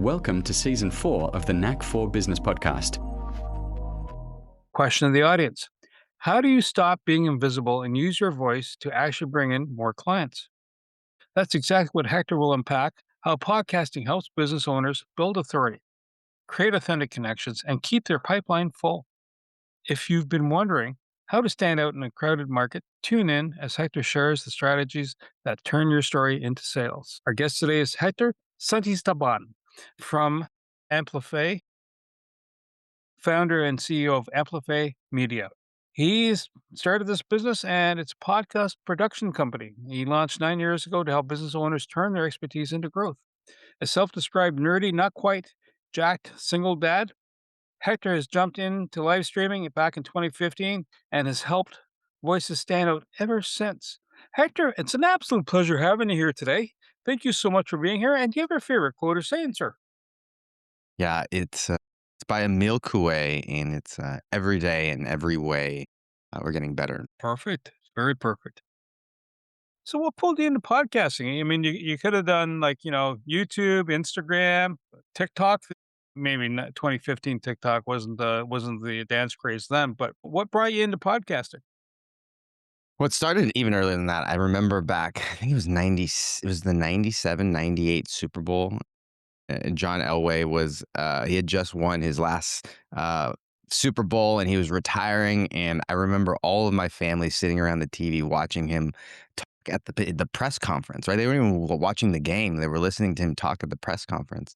Welcome to Season 4 of the Knack for Business podcast. Question of the audience. How do you stop being invisible and use your voice to actually bring in more clients? That's exactly what Hector will unpack, how podcasting helps business owners build authority, create authentic connections, and keep their pipeline full. If you've been wondering how to stand out in a crowded market, tune in as Hector shares the strategies that turn your story into sales. Our guest today is Hector Santistaban from Amplify, founder and CEO of Amplify Media. He's started this business and it's a podcast production company. He launched 9 years ago to help business owners turn their expertise into growth. A self-described nerdy, not quite jacked single dad, Hector has jumped into live streaming back in 2015 and has helped voices stand out ever since. Hector, it's an absolute pleasure having you here today. Thank you so much for being here. And do you have your favorite quote or saying, sir? Yeah, it's by Emil Coué, and it's every day in every way we're getting better. Perfect. Very perfect. So what pulled you into podcasting? I mean, you could have done YouTube, Instagram, TikTok. Maybe not 2015 TikTok wasn't the dance craze then, but what brought you into podcasting? What started even earlier than that, I remember back, I think it was 90, it was the 97, 98 Super Bowl. And John Elway he had just won his last Super Bowl and he was retiring. And I remember all of my family sitting around the TV watching him talk at the press conference, right? They weren't even watching the game. They were listening to him talk at the press conference.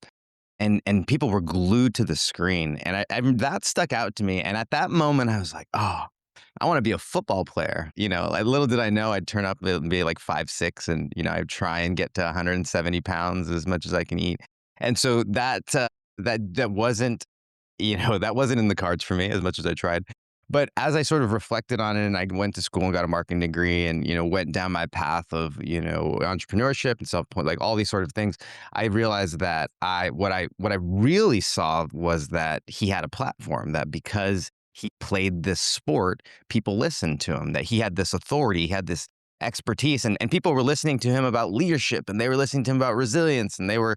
And people were glued to the screen. And that stuck out to me. And at that moment, I was like, oh, I want to be a football player. Like, little did I know I'd turn up and be like 5'6", and, I'd try and get to 170 pounds as much as I can eat. And so that wasn't, that wasn't in the cards for me as much as I tried. But as I sort of reflected on it and I went to school and got a marketing degree and, went down my path of, entrepreneurship and like all these sort of things, I realized that what I really saw was that he had a platform, that because he played this sport, people listened to him, that he had this authority, he had this expertise, and people were listening to him about leadership, and they were listening to him about resilience, and they were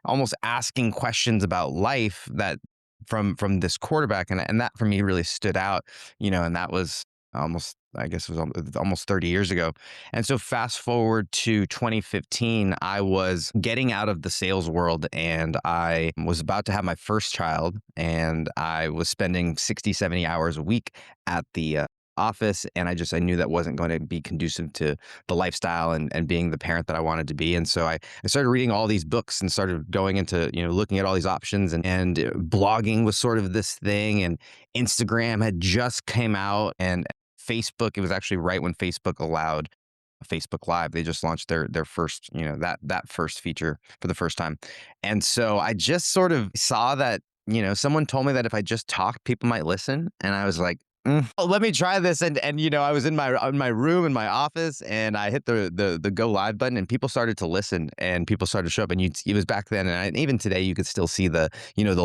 almost asking questions about life that from this quarterback, and that for me really stood out, and that was almost, I guess it was almost 30 years ago. And so fast forward to 2015, I was getting out of the sales world and I was about to have my first child, and I was spending 60, 70 hours a week at the office. And I knew that wasn't going to be conducive to the lifestyle and being the parent that I wanted to be. And so I started reading all these books and started going into, looking at all these options, and blogging was sort of this thing, and Instagram had just came out, and Facebook, it was actually right when Facebook allowed Facebook Live. They just launched their first, that first feature for the first time. And so I just sort of saw that, someone told me that if I just talked, people might listen. And I was like, well, let me try this. And I was in my room in my office, and I hit the go live button, and people started to listen, and people started to show up. And it was back then, and even today, you could still see the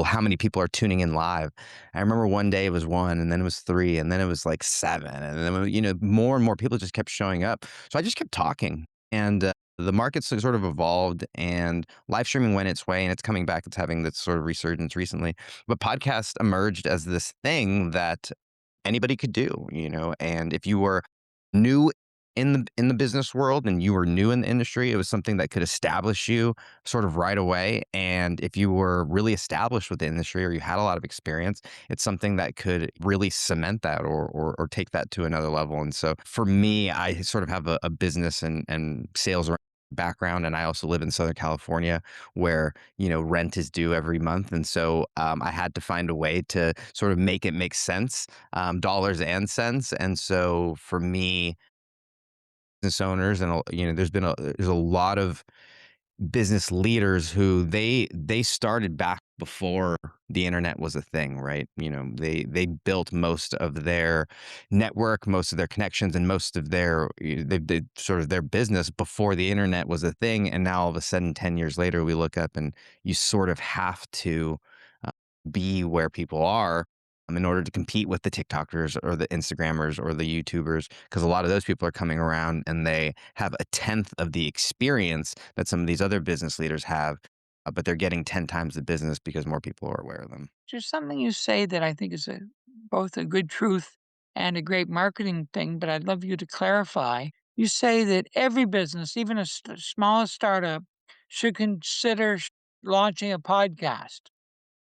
how many people are tuning in live. I remember one day it was 1, and then it was 3, and then it was like 7, and then more and more people just kept showing up. So I just kept talking, and the market sort of evolved, and live streaming went its way, and it's coming back. It's having this sort of resurgence recently. But podcast emerged as this thing that anybody could do, and if you were new in the business world and you were new in the industry, it was something that could establish you sort of right away. And if you were really established with the industry or you had a lot of experience, it's something that could really cement that or take that to another level. And so for me, I sort of have a business and sales background, and I also live in Southern California where rent is due every month, and so I had to find a way to sort of make it make sense, dollars and cents. And so for me, business owners, and there's a lot of business leaders who they started back before the internet was a thing, right? They built most of their network, most of their connections, and most of they sort of their business before the internet was a thing. And now all of a sudden, 10 years later, we look up and you sort of have to be where people are in order to compete with the TikTokers or the Instagrammers or the YouTubers, because a lot of those people are coming around and they have a tenth of the experience that some of these other business leaders have. but they're getting 10 times the business because more people are aware of them. There's something you say that I think is both a good truth and a great marketing thing, but I'd love you to clarify. You say that every business, even a smallest startup, should consider launching a podcast.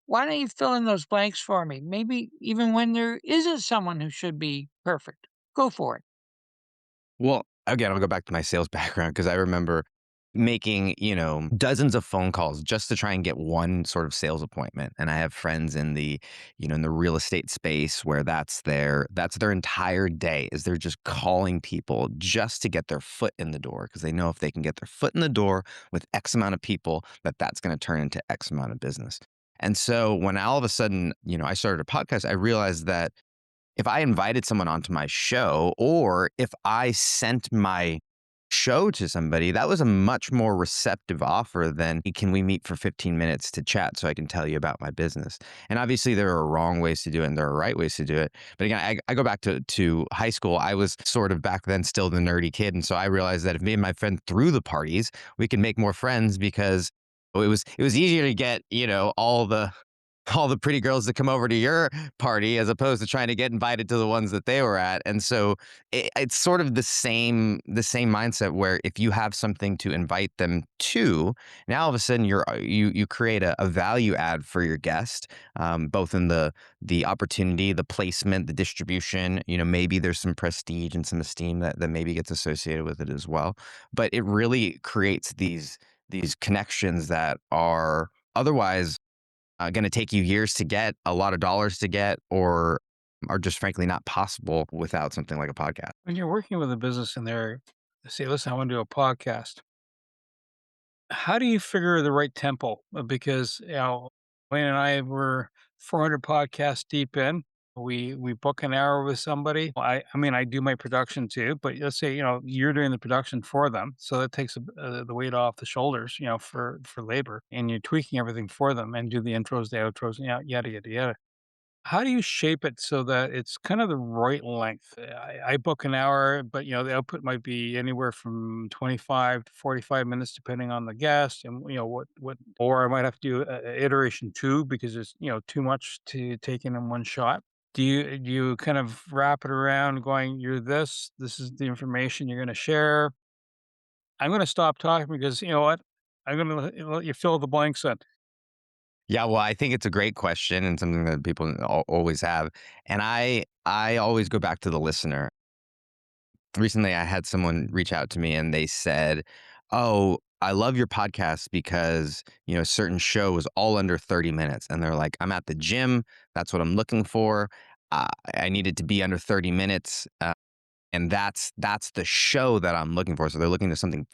Why don't you fill in those blanks for me? Maybe even when there isn't someone who should be perfect. Go for it. Well, again, I'll go back to my sales background because I remember making, dozens of phone calls just to try and get one sort of sales appointment. And I have friends in the real estate space where that's their entire day is they're just calling people just to get their foot in the door because they know if they can get their foot in the door with X amount of people, that's going to turn into X amount of business. And so when all of a sudden, I started a podcast, I realized that if I invited someone onto my show or if I sent my show to somebody, that was a much more receptive offer than, "Hey, can we meet for 15 minutes to chat so I can tell you about my business?" And obviously there are wrong ways to do it and there are right ways to do it. But again, I go back to high school. I was sort of back then still the nerdy kid. And so I realized that if me and my friend threw the parties, we could make more friends because it was easier to get, all the pretty girls that come over to your party as opposed to trying to get invited to the ones that they were at. And so it's sort of the same mindset where if you have something to invite them to, now all of a sudden you create a value add for your guest, both in the opportunity, the placement, the distribution. Maybe there's some prestige and some esteem that maybe gets associated with it as well. But it really creates these connections that are otherwise going to take you years to get, a lot of dollars to get, or are just frankly not possible without something like a podcast. When you're working with a business and they say, listen, I want to do a podcast. How do you figure the right tempo? Because, Wayne and I were 400 podcasts deep in. We book an hour with somebody. I mean, I do my production too, but let's say, you're doing the production for them. So that takes the weight off the shoulders, for labor, and you're tweaking everything for them and do the intros, the outros, yada, yada, yada. How do you shape it so that it's kind of the right length? I book an hour, but the output might be anywhere from 25 to 45 minutes, depending on the guest and or I might have to do iteration two because there's too much to take in one shot. Do you kind of wrap it around going, you're this, this is the information you're going to share. I'm going to stop talking because you know what? I'm going to let you fill the blanks in. Yeah, well, I think it's a great question and something that people always have. And I always go back to the listener. Recently, I had someone reach out to me and they said, "Oh, I love your podcast because, a certain show is all under 30 minutes." And they're like, "I'm at the gym. That's what I'm looking for. I need it to be under 30 minutes. And that's the show that I'm looking for." So they're looking to something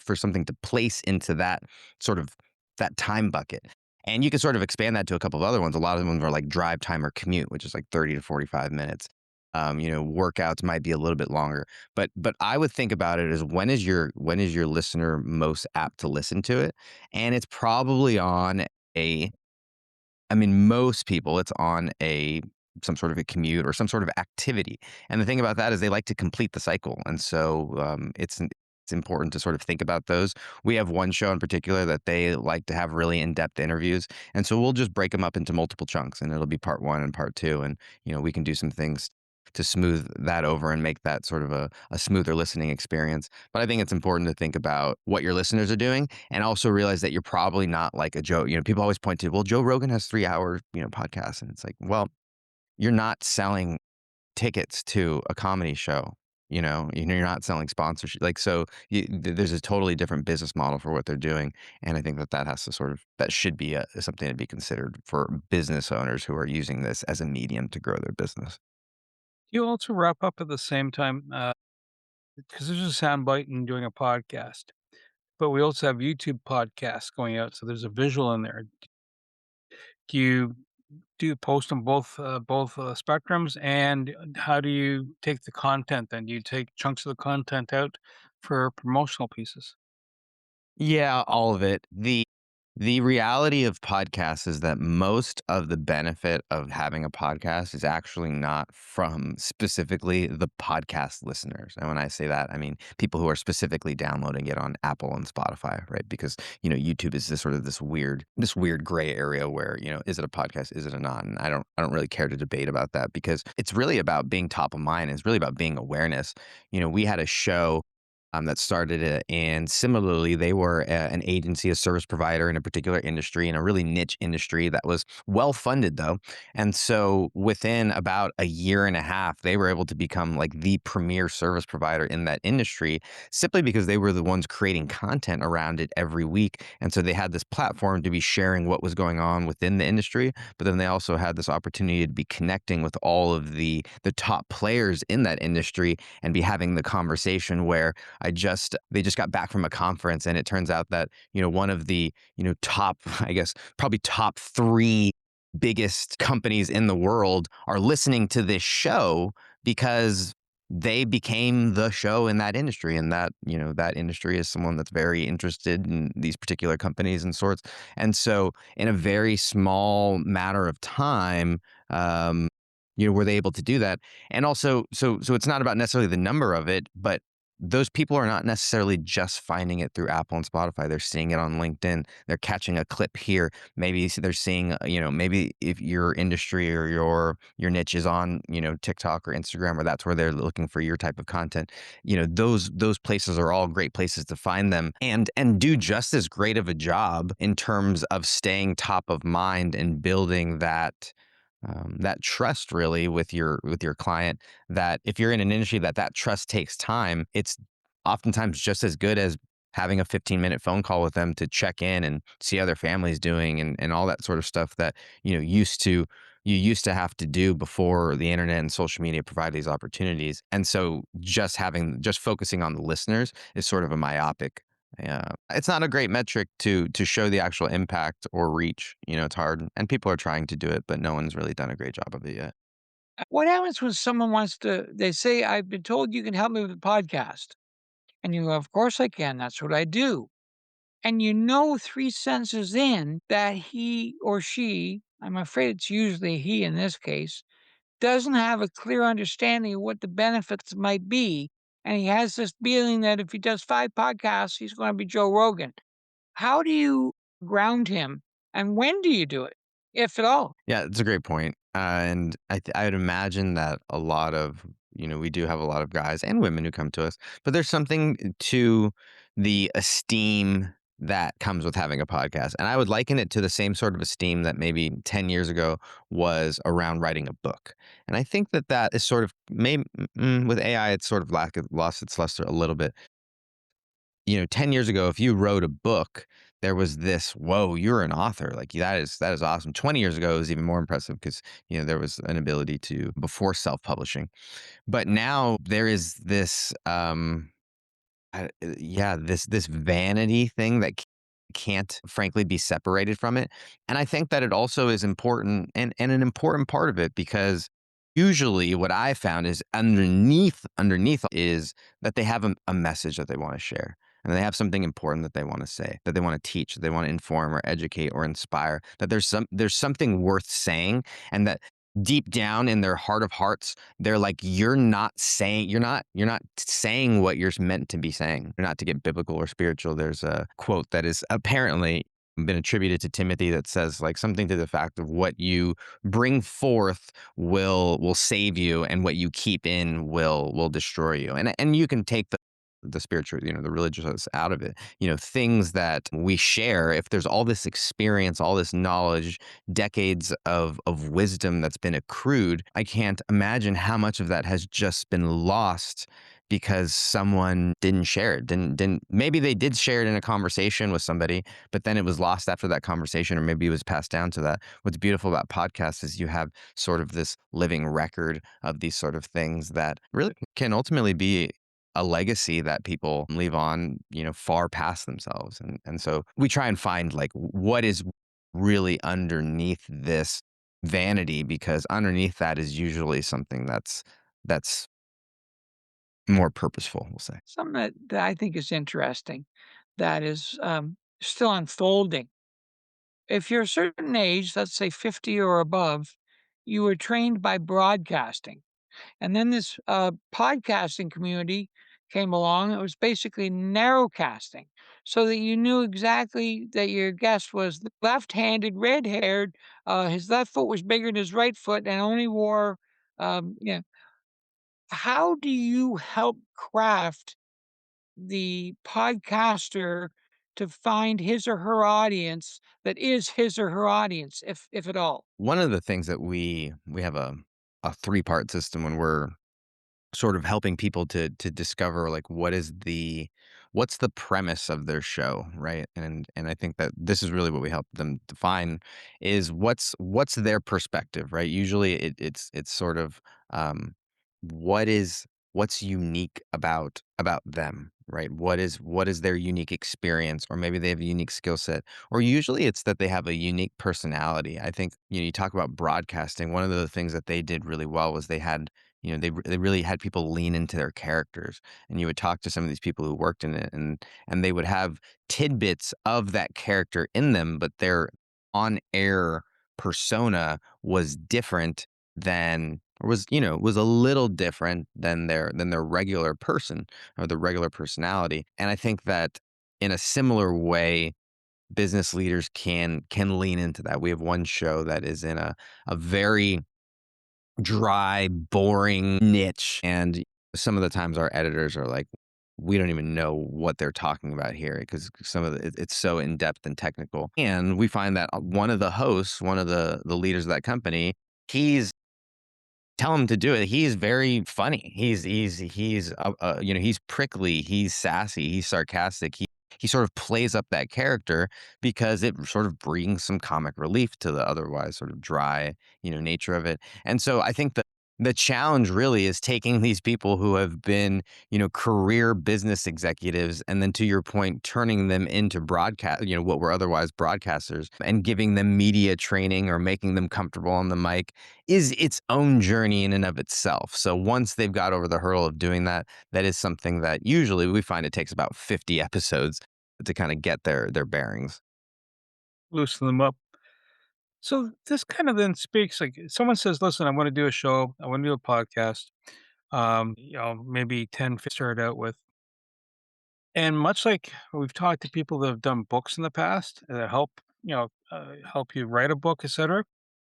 to place into that sort of that time bucket. And you can sort of expand that to a couple of other ones. A lot of them are like drive time or commute, which is like 30 to 45 minutes. Workouts might be a little bit longer. But I would think about it as when is your listener most apt to listen to it? And it's probably on a I mean, most people, it's on some sort of a commute or some sort of activity. And the thing about that is they like to complete the cycle. And so it's important to sort of think about those. We have one show in particular that they like to have really in-depth interviews. And so we'll just break them up into multiple chunks and it'll be part one and part two. And, we can do some things to smooth that over and make that sort of a smoother listening experience. But I think it's important to think about what your listeners are doing and also realize that you're probably not like a Joe. People always point to, well, Joe Rogan has 3 hour, podcasts. And it's like, well, you're not selling tickets to a comedy show. You're not selling sponsorship. Like, so there's a totally different business model for what they're doing. And I think that should be something to be considered for business owners who are using this as a medium to grow their business. You also wrap up at the same time because there's a soundbite in doing a podcast. But we also have YouTube podcasts going out, so there's a visual in there. Do you post on both spectrums, and how do you take the content then? Do you take chunks of the content out for promotional pieces? Yeah, all of it. The reality of podcasts is that most of the benefit of having a podcast is actually not from specifically the podcast listeners. And when I say that, I mean people who are specifically downloading it on Apple and Spotify, right? Because, YouTube is this sort of this weird gray area where, is it a podcast? Is it a not? And I don't really care to debate about that because it's really about being top of mind. It's really about being awareness. We had a show that started it. And similarly, they were an agency, a service provider in a particular industry, in a really niche industry that was well funded, though. And so within about a year and a half, they were able to become like the premier service provider in that industry simply because they were the ones creating content around it every week. And so they had this platform to be sharing what was going on within the industry, but then they also had this opportunity to be connecting with all of the top players in that industry and be having the conversation where they just got back from a conference, and it turns out that, one of the, top, I guess, probably top 3 biggest companies in the world are listening to this show because they became the show in that industry. And that industry is someone that's very interested in these particular companies and sorts. And so in a very small matter of time, were they able to do that? And also, so it's not about necessarily the number of it, but those people are not necessarily just finding it through Apple and Spotify. They're seeing it on LinkedIn. They're catching a clip here. Maybe they're seeing, maybe if your industry or your niche is on, TikTok or Instagram, or that's where they're looking for your type of content. Those places are all great places to find them and do just as great of a job in terms of staying top of mind and building that trust really with your client. That if you're in an industry that trust takes time, it's oftentimes just as good as having a 15-minute phone call with them to check in and see how their family's doing and all that sort of stuff that you used to have to do before the internet and social media provide these opportunities. And so just focusing on the listeners is sort of a myopic. Yeah, it's not a great metric to show the actual impact or reach. It's hard, and people are trying to do it, but no one's really done a great job of it yet. What happens when someone they say, I've been told you can help me with the podcast. And you go, of course I can. That's what I do. And 3 sentences in that he or she, I'm afraid it's usually he in this case, doesn't have a clear understanding of what the benefits might be. And he has this feeling that if he does 5 podcasts, he's going to be Joe Rogan. How do you ground him? And when do you do it, if at all? Yeah, it's a great point. And I would imagine that a lot of, we do have a lot of guys and women who come to us, but there's something to the esteem that comes with having a podcast. And I would liken it to the same sort of esteem that maybe 10 years ago was around writing a book. And I think that is sort of, maybe with AI, it's sort of lost its luster a little bit. 10 years ago, if you wrote a book, there was this, whoa, you're an author. Like that is awesome. 20 years ago, it was even more impressive because, there was an ability to before self-publishing. But now there is this, yeah, this vanity thing that can't frankly be separated from it. And I think that it also is important and an important part of it because usually what I found is underneath is that they have a message that they want to share. And they have something important that they want to say, that they want to teach, that they want to inform or educate or inspire, that there's something worth saying, and that deep down in their heart of hearts, they're like, you're not saying what you're meant to be saying. You're not to get biblical or spiritual. There's a quote that is apparently been attributed to Timothy that says like something to the fact of what you bring forth will save you, and what you keep in will destroy you. And you can take the spiritual, the religious out of it. Things that we share, if there's all this experience, all this knowledge, decades of wisdom that's been accrued, I can't imagine how much of that has just been lost because someone didn't share it. Didn't maybe they did share it in a conversation with somebody, but then it was lost after that conversation, or maybe it was passed down to that. What's beautiful about podcasts is you have sort of this living record of these sort of things that really can ultimately be a legacy that people leave on, far past themselves. And so we try and find like what is really underneath this vanity, because underneath that is usually something that's more purposeful, we'll say. Something that I think is interesting that is still unfolding. if you're a certain age, let's say 50 or above, you were trained by broadcasting. And then this podcasting community came along. It was basically narrowcasting, so that you knew exactly that your guest was left-handed, red-haired. His left foot was bigger than his right foot, and only wore. Yeah. How do you help craft the podcaster to find his or her audience that is his or her audience, if at all? One of the things that we have a three-part system when we're sort of helping people to discover like what's the premise of their show, right? And I think that this is really what we help them define is what's their perspective, right? Usually it's sort of um what is what's unique about them, right? What is their unique experience, or maybe they have a unique skill set, or usually it's that they have a unique personality. I think, you talk about broadcasting. One of the things that they did really well was they really had people lean into their characters, and you would talk to some of these people who worked in it, and they would have tidbits of that character in them, but their on-air persona was different than or was a little different than their regular person or the regular personality. And I think that in a similar way, business leaders can lean into that. We have one show that is in a very dry, boring niche. And some of the times our editors are like, we don't even know what they're talking about here because some of it's so in depth and technical. And we find that one of the hosts, one of the leaders of that company, he's tell him to do it. He's very funny. He's prickly. He's sassy. He's sarcastic. He sort of plays up that character because it sort of brings some comic relief to the otherwise sort of dry, nature of it. And so I think the challenge really is taking these people who have been, career business executives, and then to your point, turning them into broadcast, what were otherwise broadcasters, and giving them media training or making them comfortable on the mic is its own journey in and of itself. So once they've got over the hurdle of doing that, that is something that usually we find it takes about 50 episodes to kind of get their bearings. Loosen them up. So this kind of then speaks like someone says, listen, I want to do a show, I want to do a podcast. Maybe 10 start out with. And much like we've talked to people that have done books in the past that help you write a book, etc.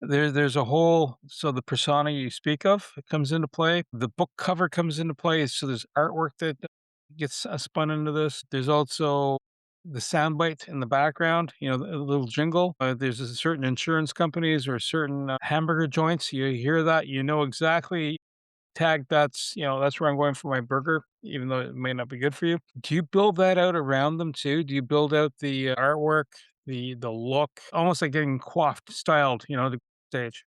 There's a whole so the persona you speak of it comes into play. The book cover comes into play. So there's artwork that gets spun into this. There's also the soundbite in the background. A little jingle. There's a certain insurance companies or certain hamburger joints. You hear that, you know exactly tag that's where I'm going for my burger, even though it may not be good for you. Do you build that out around them too? Do you build out the artwork, the look, almost like getting coiffed, styled, the stage?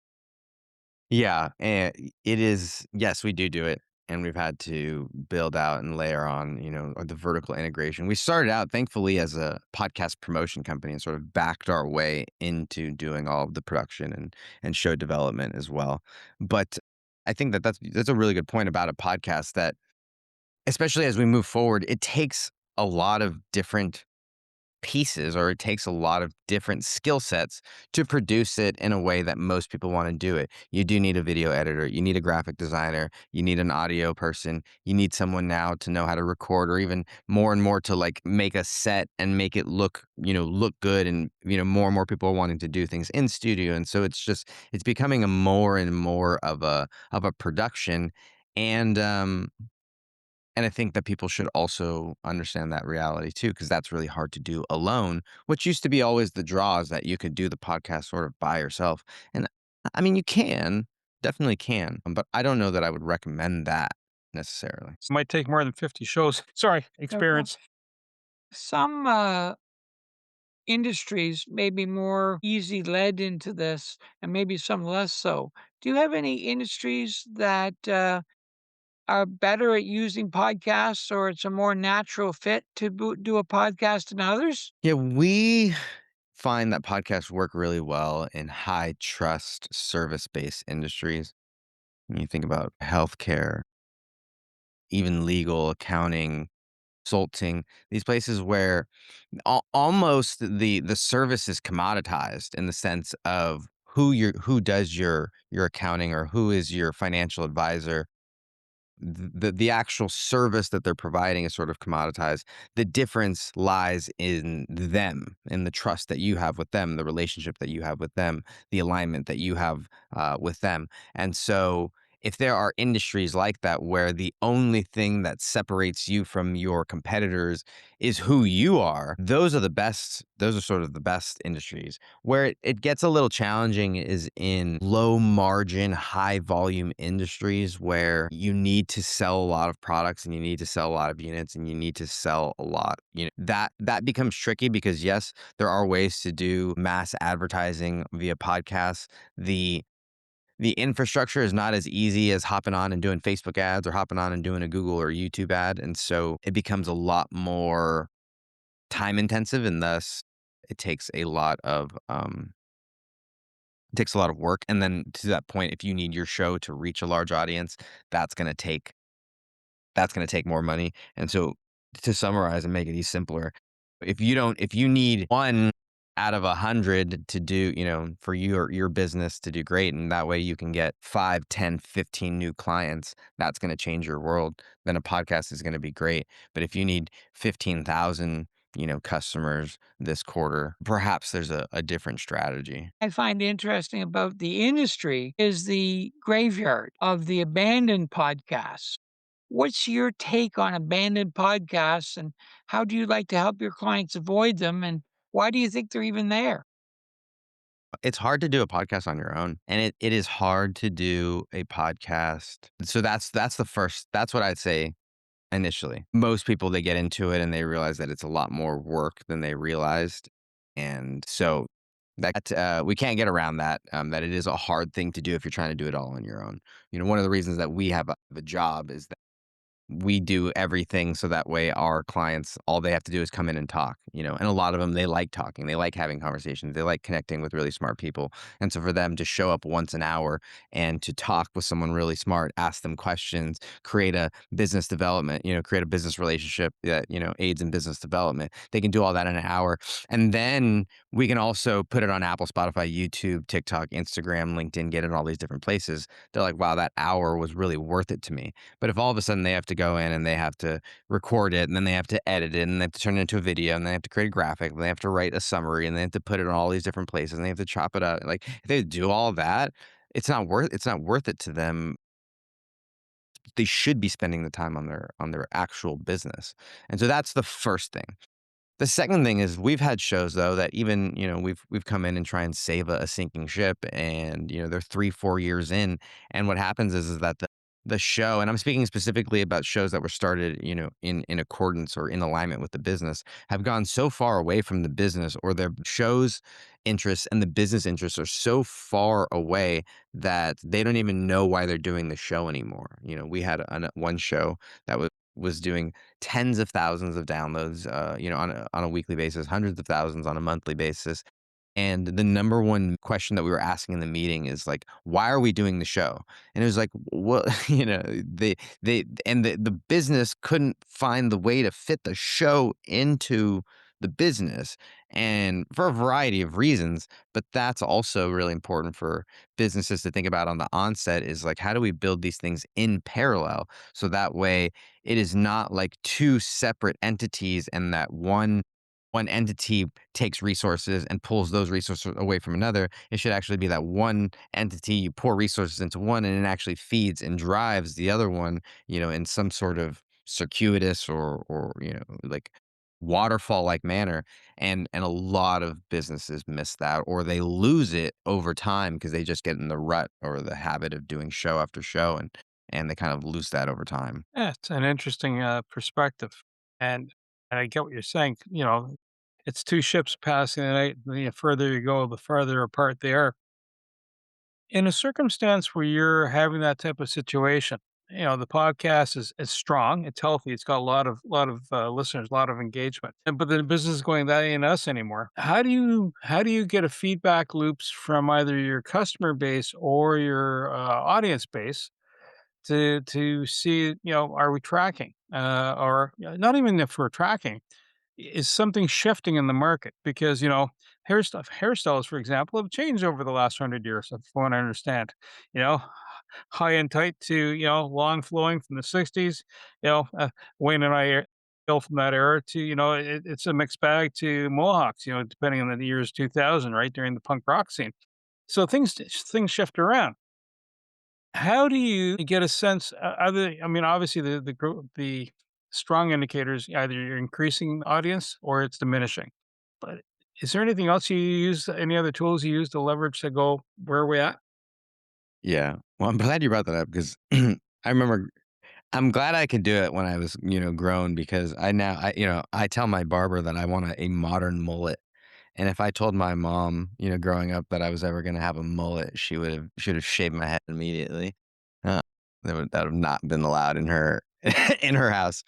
Yeah, and it is. Yes, we do it, and we've had to build out and layer on, the vertical integration. We started out, thankfully, as a podcast promotion company and sort of backed our way into doing all of the production and show development as well. But I think that that's a really good point about a podcast that, especially as we move forward, it takes a lot of different pieces, or it takes a lot of different skill sets to produce it in a way that most people want to do it. You do need a video editor, you need a graphic designer, you need an audio person, you need someone now to know how to record, or even more and more to like make a set and make it look good. And more and more people are wanting to do things in studio, and so it's becoming a more and more of a production. And I think that people should also understand that reality too, because that's really hard to do alone, which used to be always the draw, is that you could do the podcast sort of by yourself. And I mean, you can, definitely can, but I don't know that I would recommend that necessarily. It might take more than 50 shows. Sorry, Well, experience. some industries may be more easy led into this, and maybe some less so. Do you have any industries that are better at using podcasts, or it's a more natural fit to do a podcast than others? Yeah, we find that podcasts work really well in high trust service based industries. When you think about healthcare, even legal, accounting, consulting, these places where almost the service is commoditized in the sense of who does your accounting or who is your financial advisor. The actual service that they're providing is sort of commoditized. The difference lies in them, in the trust that you have with them, the relationship that you have with them, the alignment that you have with them. And so, if there are industries like that where the only thing that separates you from your competitors is who you are, those are the best. Those are sort of the best industries. Where it gets a little challenging is in low margin, high volume industries where you need to sell a lot of products and you need to sell a lot of units and you need to sell a lot. That becomes tricky because yes, there are ways to do mass advertising via podcasts. The infrastructure is not as easy as hopping on and doing Facebook ads or hopping on and doing a Google or YouTube ad. And so it becomes a lot more time intensive and thus it takes a lot of it takes a lot of work. And then to that point, if you need your show to reach a large audience, that's going to take that's going to take more money. And so to summarize and make it simpler, if you need one out of 100 to do, for your business to do great, and that way you can get 5, 10, 15 new clients, that's going to change your world, then a podcast is going to be great. But if you need 15,000, customers this quarter, perhaps there's a different strategy. I find interesting about the industry is the graveyard of the abandoned podcasts. What's your take on abandoned podcasts and how do you like to help your clients avoid them? And why do you think they're even there? It's hard to do a podcast on your own, and it is hard to do a podcast. So that's what I'd say initially. Most people, they get into it and they realize that it's a lot more work than they realized. And so that we can't get around that, that it is a hard thing to do if you're trying to do it all on your own. One of the reasons that we have a job is we do everything so that way our clients, all they have to do is come in and talk, and a lot of them, they like talking, they like having conversations, they like connecting with really smart people. And so for them to show up once an hour and to talk with someone really smart, ask them questions, create a business development, create a business relationship that, aids in business development, they can do all that in an hour. And then we can also put it on Apple, Spotify, YouTube, TikTok, Instagram, LinkedIn, get it in all these different places. They're like, wow, that hour was really worth it to me. But if all of a sudden they have to go in and they have to record it and then they have to edit it and they have to turn it into a video and they have to create a graphic and they have to write a summary and they have to put it on all these different places and they have to chop it up. Like if they do all that, it's not worth it to them. They should be spending the time on their actual business. And so that's the first thing. The second thing is we've had shows though that even, we've come in and try and save a sinking ship and, they're 3, 4 years in. And what happens is that the show, and I'm speaking specifically about shows that were started, in accordance or in alignment with the business, have gone so far away from the business or their show's interests and the business interests are so far away that they don't even know why they're doing the show anymore. We had one show that was doing tens of thousands of downloads, on a weekly basis, hundreds of thousands on a monthly basis. And the number one question that we were asking in the meeting is like, why are we doing the show? And it was like, well, the business couldn't find the way to fit the show into the business and for a variety of reasons. But that's also really important for businesses to think about on the onset is like, how do we build these things in parallel? So that way it is not like two separate entities and that one entity takes resources and pulls those resources away from another. It should actually be that one entity, you pour resources into one and it actually feeds and drives the other one, in some sort of circuitous or like waterfall like manner. And a lot of businesses miss that or they lose it over time because they just get in the rut or the habit of doing show after show and they kind of lose that over time. Yeah, it's an interesting perspective. And I get what you're saying. It's two ships passing the night. The further you go, the farther apart they are. In a circumstance where you're having that type of situation, the podcast is strong, it's healthy, it's got a lot of listeners, a lot of engagement. But the business is going, that ain't us anymore. How do you get a feedback loops from either your customer base or your audience base to see, are we tracking? Or not even if we're tracking, is something shifting in the market? Because, hairstyles, for example, have changed over the last 100 years, from what I understand. You know, high and tight to, long flowing from the 60s. Wayne and I are still from that era to, it's a mixed bag to mohawks, depending on the years 2000, right, during the punk rock scene. So things shift around. How do you get a sense, I mean, obviously the strong indicators, either you're increasing audience or it's diminishing. But is there anything else you use, any other tools you use to leverage to go, where are we at? Yeah. Well, I'm glad you brought that up because I remember I'm glad I could do it when I was, grown because I tell my barber that I want a modern mullet. And if I told my mom, growing up that I was ever gonna have a mullet, she would have shaved my head immediately. Uh, that would have not been allowed in her in her house.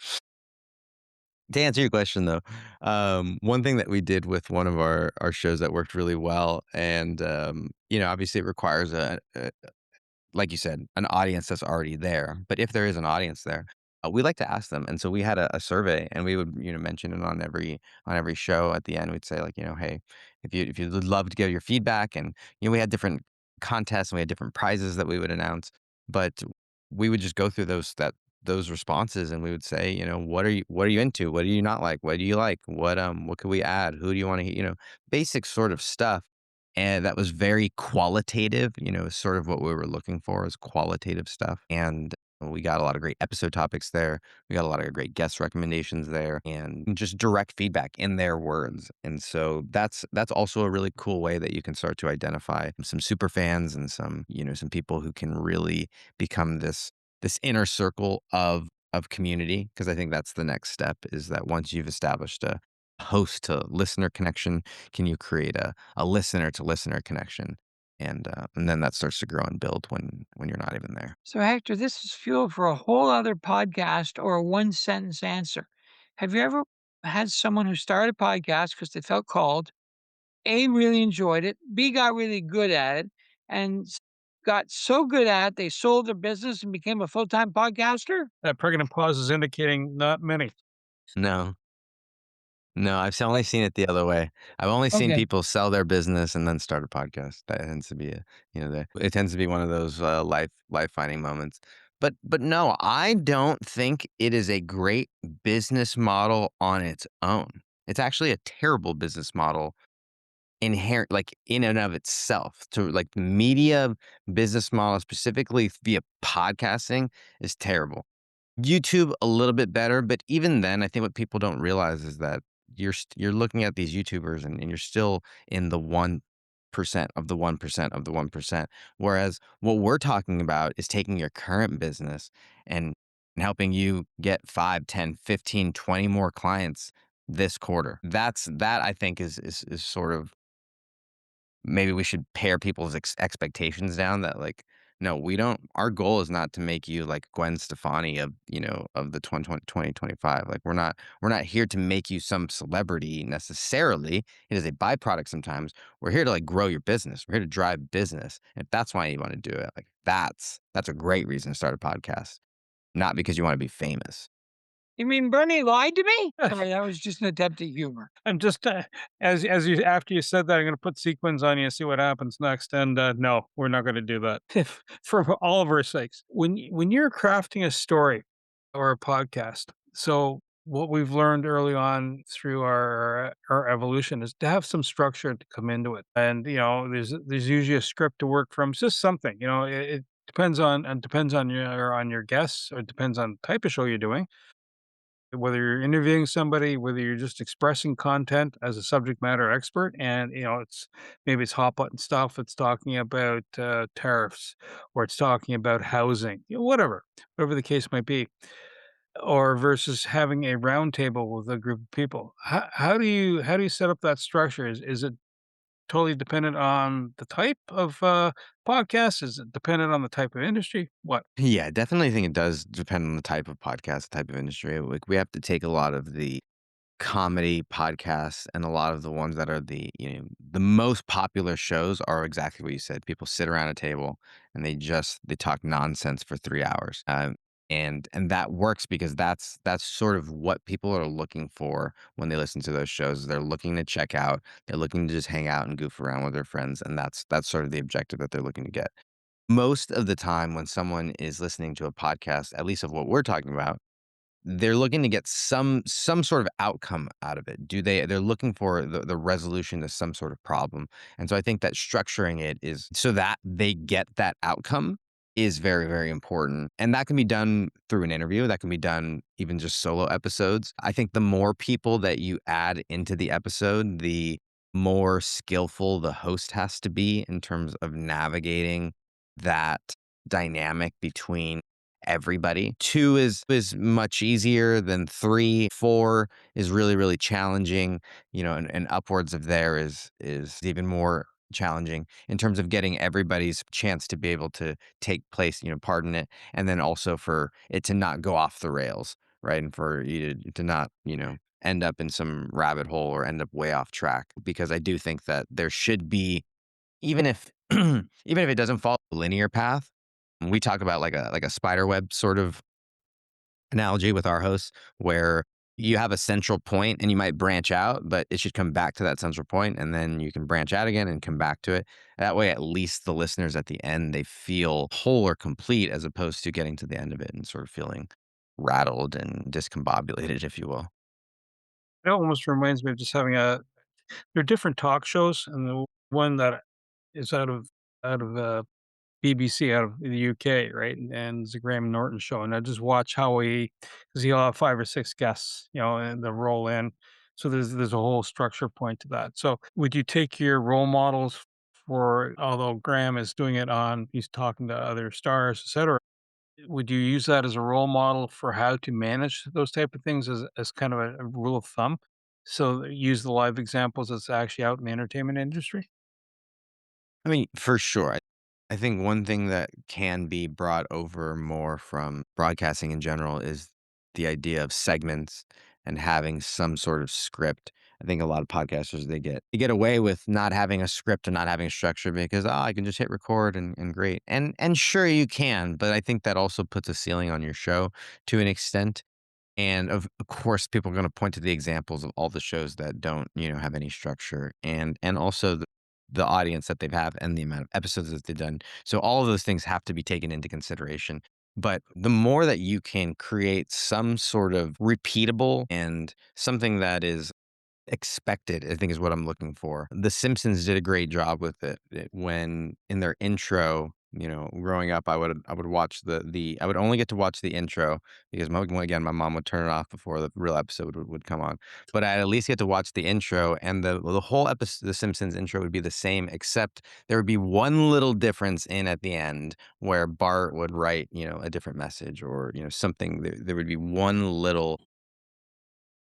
To answer your question though, one thing that we did with one of our shows that worked really well, and obviously it requires a like you said, an audience that's already there. But if there is an audience there, we like to ask them. And so we had a survey, and we would mention it on every show. At the end, we'd say like, hey, if you'd love to give your feedback, and we had different contests and we had different prizes that we would announce, but we would just go through those responses, and we would say, what are you into? What do you not like? What do you like? What could we add? Who do you want to, basic sort of stuff, and that was very qualitative, is sort of what we were looking for, is qualitative stuff. And we got a lot of great episode topics there. We got a lot of great guest recommendations there, and just direct feedback in their words. And so that's also a really cool way that you can start to identify some super fans and some people who can really become this inner circle of community. Because I think that's the next step, is that once you've established a host to listener connection, can you create a listener to listener connection? And then that starts to grow and build when you're not even there. So, Hector, this is fuel for a whole other podcast or a one sentence answer. Have you ever had someone who started a podcast because they felt called, A, really enjoyed it, B, got really good at it, and got so good at it, they sold their business and became a full time podcaster? That pregnant pause is indicating not many. No, no, only seen it the other way. I've only seen Okay. people sell their business and then start a podcast. That tends to be it tends to be one of those life finding moments. But no, I don't think it is a great business model on its own. It's actually a terrible business model inherent, like in and of itself. To like the media business model specifically via podcasting is terrible. YouTube a little bit better, but even then, I think what people don't realize is that you're looking at these YouTubers, and you're still in the 1% of the 1% of the 1%. Whereas what we're talking about is taking your current business and helping you get 5, 10, 15, 20 more clients this quarter. That I think is sort of, maybe we should pare people's expectations down, that like, no, we don't, our goal is not to make you like Gwen Stefani of the 2025. Like we're not here to make you some celebrity necessarily. It is a byproduct sometimes. We're here to like grow your business. We're here to drive business. If that's why you want to do it, like that's a great reason to start a podcast, not because you want to be famous. You mean Bernie lied to me? Sorry, that was just an attempt at humor. I'm just, as you after you said that, I'm gonna put sequins on you and see what happens next. And no, we're not going to do that for all of our sakes. When you're crafting a story or a podcast, so what we've learned early on through our evolution is to have some structure to come into it. And there's usually a script to work from. It's just something. It depends on your guests, or it depends on the type of show you're doing, whether you're interviewing somebody, whether you're just expressing content as a subject matter expert. And it's hot button stuff, it's talking about tariffs, or it's talking about housing, whatever the case might be, or versus having a roundtable with a group of people. How do you set up that structure? Is it totally dependent on the type of podcast? Is it dependent on the type of industry? What? Yeah, I definitely think it does depend on the type of podcast, type of industry. Like we have to take a lot of the comedy podcasts and a lot of the ones that are the most popular shows are exactly what you said. People sit around a table and they talk nonsense for 3 hours. And that works because that's sort of what people are looking for when they listen to those shows. They're looking to check out. They're looking to just hang out and goof around with their friends, and that's sort of the objective that they're looking to get. Most of the time, when someone is listening to a podcast, at least of what we're talking about, they're looking to get some sort of outcome out of it. They're looking for the resolution to some sort of problem. And so I think that structuring it is so that they get that outcome is very, very important. And that can be done through an interview. That can be done even just solo episodes. I think the more people that you add into the episode, the more skillful the host has to be in terms of navigating that dynamic between everybody. 2 is much easier than 3. 4 is really, really challenging, and upwards of there is even more challenging in terms of getting everybody's chance to be able to take place, pardon it, and then also for it to not go off the rails, right? And for you to not, end up in some rabbit hole or end up way off track. Because I do think that there should be, even if even if it doesn't follow a linear path, we talk about like a spider web sort of analogy with our hosts, where you have a central point and you might branch out, but it should come back to that central point, and then you can branch out again and come back to it. That way, at least the listeners at the end, they feel whole or complete, as opposed to getting to the end of it and sort of feeling rattled and discombobulated, if you will. It almost reminds me of just having there are different talk shows, and the one that is out of BBC out of the UK, right? And it's a Graham Norton show, and I just watch how because he'll have 5 or 6 guests, and they'll roll in. So there's a whole structure point to that. So would you take your role models for, although Graham is doing it he's talking to other stars, etc. Would you use that as a role model for how to manage those type of things as kind of a rule of thumb? So use the live examples that's actually out in the entertainment industry? I mean, for sure. I think one thing that can be brought over more from broadcasting in general is the idea of segments and having some sort of script. I think a lot of podcasters they get away with not having a script and not having a structure because I can just hit record and great. And sure you can, but I think that also puts a ceiling on your show to an extent. And of course, people are going to point to the examples of all the shows that don't, have any structure, and also the audience that they've have and the amount of episodes that they've done. So all of those things have to be taken into consideration. But the more that you can create some sort of repeatable and something that is expected, I think, is what I'm looking for. The Simpsons did a great job with it when in their intro, growing up, I would watch the I would only get to watch the intro because my mom would turn it off before the real episode would come on. But I'd at least get to watch the intro, and the whole episode, the Simpsons intro would be the same, except there would be one little difference in at the end where Bart would write, a different message, or something. There would be one little,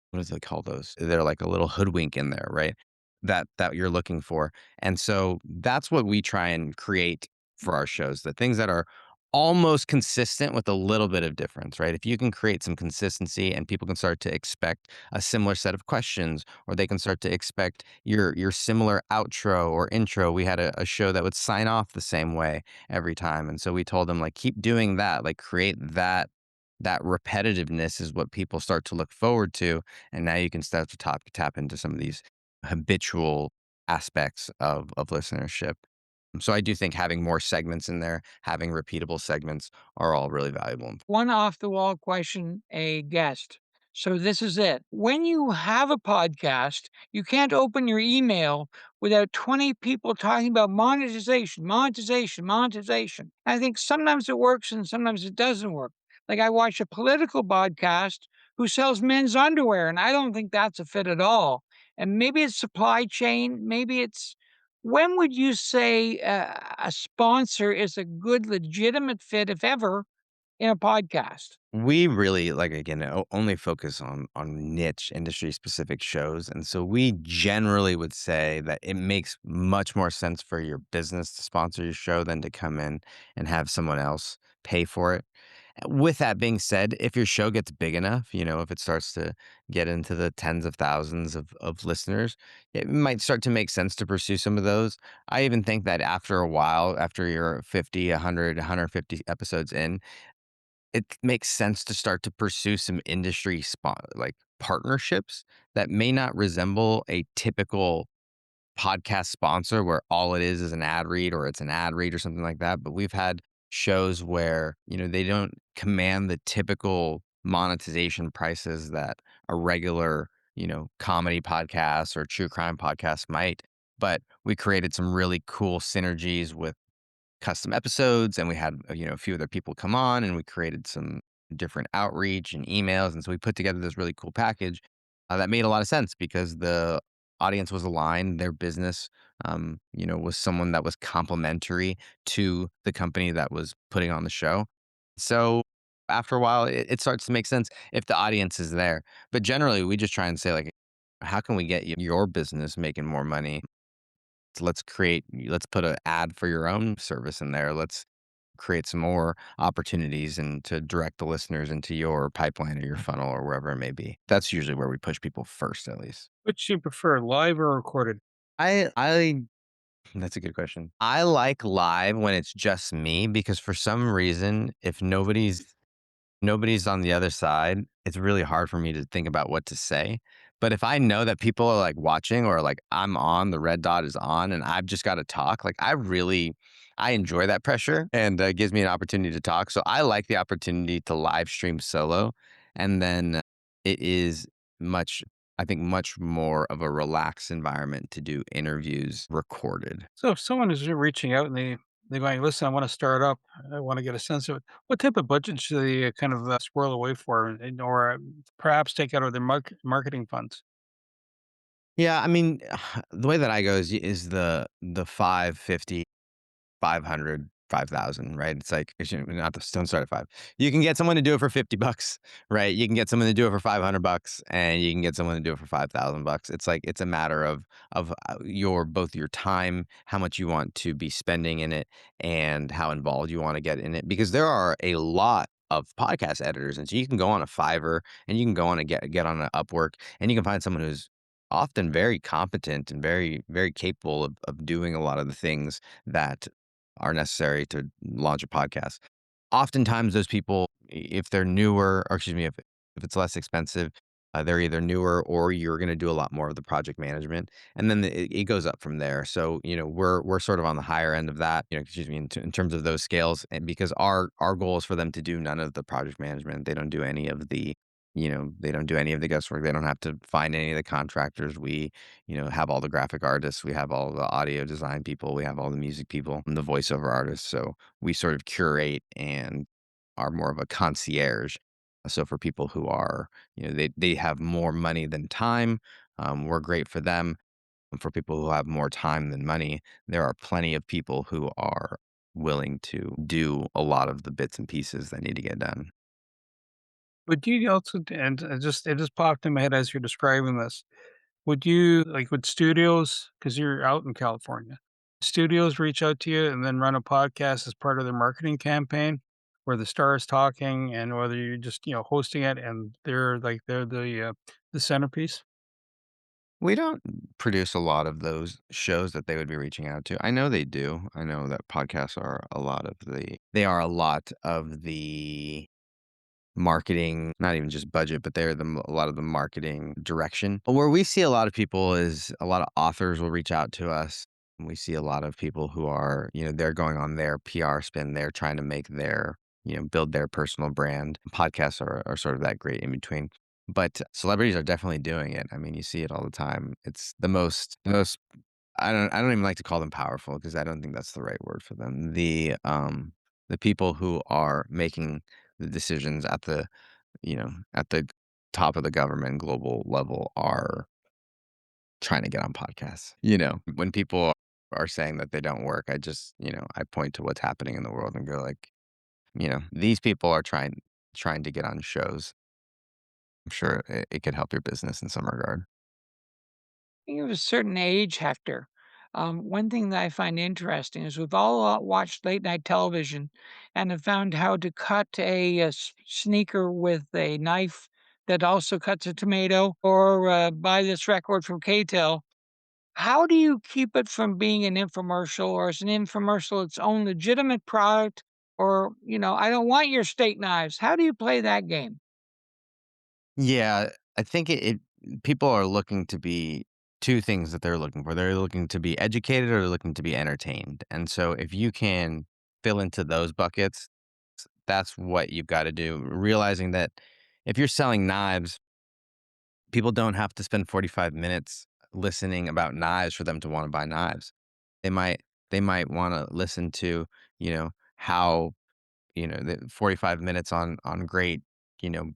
what do they call those? They're like a little hoodwink in there, right? That you're looking for. And so that's what we try and create for our shows, the things that are almost consistent with a little bit of difference, right? If you can create some consistency and people can start to expect a similar set of questions, or they can start to expect your similar outro or intro. We had a show that would sign off the same way every time. And so we told them, like, keep doing that, like create that repetitiveness is what people start to look forward to, and now you can start to tap into some of these habitual aspects of listenership. So I do think having more segments in there, having repeatable segments are all really valuable. One off the wall question, a guest. So this is it. When you have a podcast, you can't open your email without 20 people talking about monetization, monetization, monetization. I think sometimes it works and sometimes it doesn't work. Like I watch a political podcast who sells men's underwear, and I don't think that's a fit at all. And maybe it's supply chain, maybe it's when would you say a sponsor is a good, legitimate fit, if ever, in a podcast? We really, like, again, only focus on niche industry specific shows, and so we generally would say that it makes much more sense for your business to sponsor your show than to come in and have someone else pay for it. With that being said, if your show gets big enough, if it starts to get into the tens of thousands of listeners, it might start to make sense to pursue some of those. I even think that after a while, after you're 50, 100, 150 episodes in, it makes sense to start to pursue some industry like partnerships that may not resemble a typical podcast sponsor where all it is an ad read or it's an ad read or something like that. But we've had shows where, they don't command the typical monetization prices that a regular, comedy podcast or true crime podcast might. But we created some really cool synergies with custom episodes, and we had, a few other people come on, and we created some different outreach and emails, and so we put together this really cool package that made a lot of sense because the audience was aligned, their business, was someone that was complementary to the company that was putting on the show. So after a while, it starts to make sense if the audience is there. But generally, we just try and say like, how can we get your business making more money? So let's put an ad for your own service in there. Let's create some more opportunities and to direct the listeners into your pipeline or your funnel or wherever it may be. That's usually where we push people first, at least. Which do you prefer, live or recorded? I That's a good question. I like live when it's just me because for some reason, if nobody's on the other side, it's really hard for me to think about what to say. But if I know that people are like watching or like I'm on, the red dot is on, and I've just got to talk, like I enjoy that pressure and it gives me an opportunity to talk. So I like the opportunity to live stream solo. And then it is much, I think, much more of a relaxed environment to do interviews recorded. So if someone is reaching out and they're going, listen, I want to start up, I want to get a sense of it. What type of budget should they kind of squirrel away for, or perhaps take out of their marketing funds? Yeah, I mean, the way that I go is the 550 500, 5,000, right? It's like, not the don't start at 5. You can get someone to do it for $50, right? You can get someone to do it for $500 and you can get someone to do it for $5,000. It's like, it's a matter of your, both your time, how much you want to be spending in it and how involved you want to get in it. Because there are a lot of podcast editors. And so you can go on a Fiverr and you can go on and get on an Upwork and you can find someone who's often very competent and very, very capable of doing a lot of the things that are necessary to launch a podcast. Oftentimes, those people, if they're newer, or excuse me, if it's less expensive, they're either newer or you're going to do a lot more of the project management, and then it goes up from there. So we're sort of on the higher end of that, excuse me, in terms of those scales, and because our goal is for them to do none of the project management, they don't do any of the they don't do any of the guesswork. They don't have to find any of the contractors. We have all the graphic artists, we have all the audio design people, we have all the music people and the voiceover artists. So we sort of curate and are more of a concierge. So for people who are, they have more money than time, we're great for them. And for people who have more time than money, there are plenty of people who are willing to do a lot of the bits and pieces that need to get done. Would you also, and it just popped in my head as you're describing this. Would you like would studios, because you're out in California, studios reach out to you and then run a podcast as part of their marketing campaign where the star is talking and whether you're just, hosting it and they're the centerpiece? We don't produce a lot of those shows that they would be reaching out to. I know they do. I know that podcasts are they are a lot of the marketing, not even just budget, but they're a lot of the marketing direction. But where we see a lot of people is a lot of authors will reach out to us. And we see a lot of people who are, they're going on their PR spin. They're trying to make their, build their personal brand. Podcasts are sort of that great in between. But celebrities are definitely doing it. I mean, you see it all the time. It's the most I don't even like to call them powerful because I don't think that's the right word for them. The people who are making the decisions at the top of the government global level are trying to get on podcasts. When people are saying that they don't work, I just, I point to what's happening in the world and go like, these people are trying to get on shows. I'm sure it could help your business in some regard. You have a certain age, Hector. One thing that I find interesting is we've all watched late night television and have found how to cut a sneaker with a knife that also cuts a tomato, or buy this record from K-Tel. How do you keep it from being an infomercial, or is an infomercial its own legitimate product? Or, I don't want your steak knives. How do you play that game? Yeah, I think people are looking to be two things that they're looking for. They're looking to be educated or they're looking to be entertained. And so if you can fill into those buckets, that's what you've got to do. Realizing that if you're selling knives, people don't have to spend 45 minutes listening about knives for them to want to buy knives. They might they might want to listen to, how, the 45 minutes on great, you know,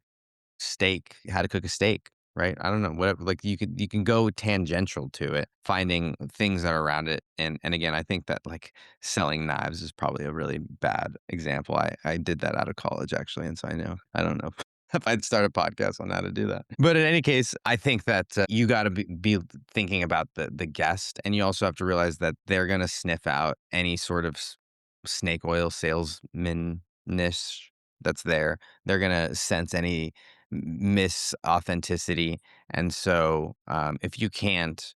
steak, how to cook a steak, right? I don't know, whatever. Like you can go tangential to it, finding things that are around it. And again, I think that like selling knives is probably a really bad example. I did that out of college actually, and so I don't know if I'd start a podcast on how to do that. But in any case, I think that you got to be thinking about the guest, and you also have to realize that they're gonna sniff out any sort of snake oil salesman niche that's there. They're gonna sense any misauthenticity. And so, if you can't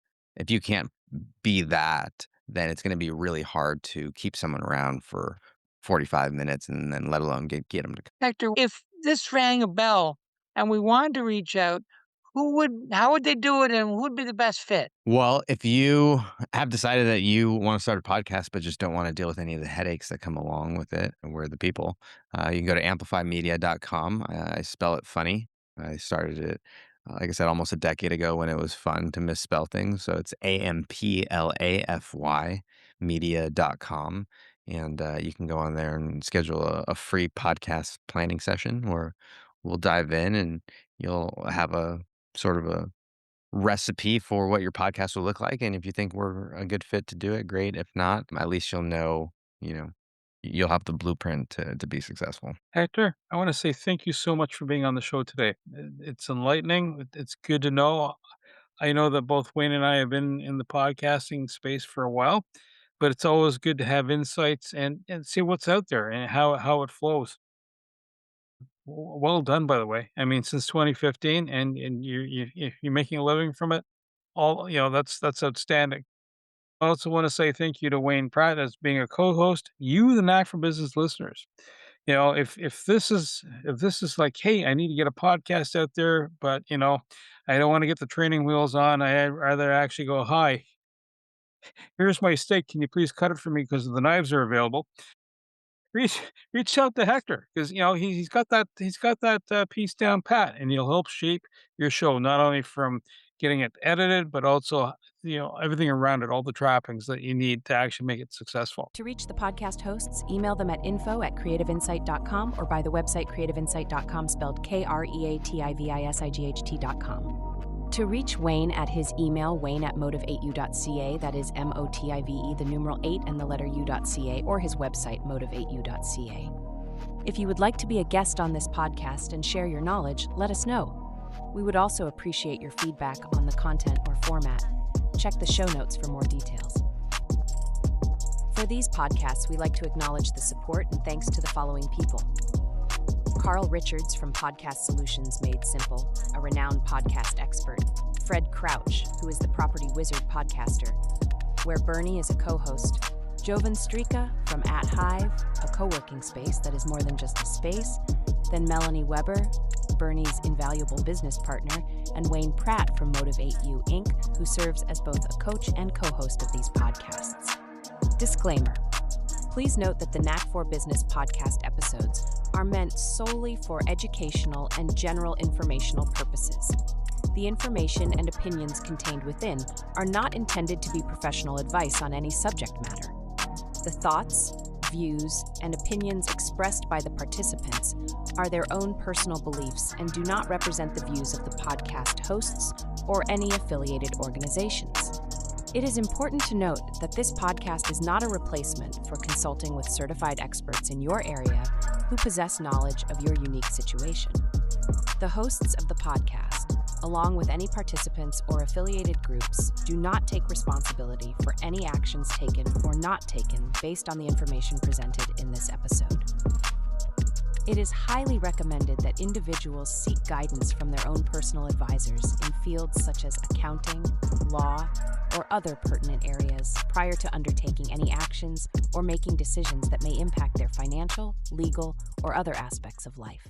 be that, then it's going to be really hard to keep someone around for 45 minutes, and then let alone get them to. Hector, if this rang a bell and we wanted to reach out, how would they do it, and who would be the best fit? Well, if you have decided that you want to start a podcast but just don't want to deal with any of the headaches that come along with it, and we're the people, you can go to amplifymedia.com. I spell it funny. I started it, like I said, almost a decade ago when it was fun to misspell things. So it's AMPLAFY media.com. And you can go on there and schedule a free podcast planning session where we'll dive in and you'll have a sort of a recipe for what your podcast will look like. And if you think we're a good fit to do it, great. If not, at least you know, you'll have the blueprint to be successful. Hector, I want to say thank you so much for being on the show today. It's enlightening. It's good to know. I know that both Wayne and I have been in the podcasting space for a while, but it's always good to have insights and see what's out there and how it flows. Well done, by the way. I mean, since 2015, and you're making a living from it. That's outstanding. I also want to say thank you to Wayne Pratt as being a co-host. You, the Knack for Business listeners, if this is like, hey, I need to get a podcast out there, but I don't want to get the training wheels on. I'd rather actually go, hi, here's my steak. Can you please cut it for me because the knives are available? Reach reach out to Hector because he's got that piece down pat, and he'll help shape your show not only from getting it edited, but also everything around it, all the trappings that you need to actually make it successful. To reach the podcast hosts, email them at info@creativeinsight.com or by the website creativeinsight.com, spelled KREATIVISIGHT.com. To reach Wayne at his email, wayne@motive8u.ca, that is MOTIVE, the numeral 8 and the letter u.ca, or his website, motive8u.ca. If you would like to be a guest on this podcast and share your knowledge, let us know. We would also appreciate your feedback on the content or format. Check the show notes for more details. For these podcasts, we like to acknowledge the support and thanks to the following people. Carl Richards from Podcast Solutions Made Simple, a renowned podcast expert. Fred Crouch, who is the Property Wizard podcaster, where Bernie is a co-host. Jovan Strika from At Hive, a co-working space that is more than just a space. Then Melanie Weber, Bernie's invaluable business partner, and Wayne Pratt from Motive8U Inc., who serves as both a coach and co-host of these podcasts. Disclaimer. Please note that the Knack for Business podcast episodes are meant solely for educational and general informational purposes. The information and opinions contained within are not intended to be professional advice on any subject matter. The thoughts, views, and opinions expressed by the participants are their own personal beliefs and do not represent the views of the podcast hosts or any affiliated organizations. It is important to note that this podcast is not a replacement for consulting with certified experts in your area who possess knowledge of your unique situation. The hosts of the podcast along with any participants or affiliated groups, do not take responsibility for any actions taken or not taken based on the information presented in this episode. It is highly recommended that individuals seek guidance from their own personal advisors in fields such as accounting, law, or other pertinent areas prior to undertaking any actions or making decisions that may impact their financial, legal, or other aspects of life.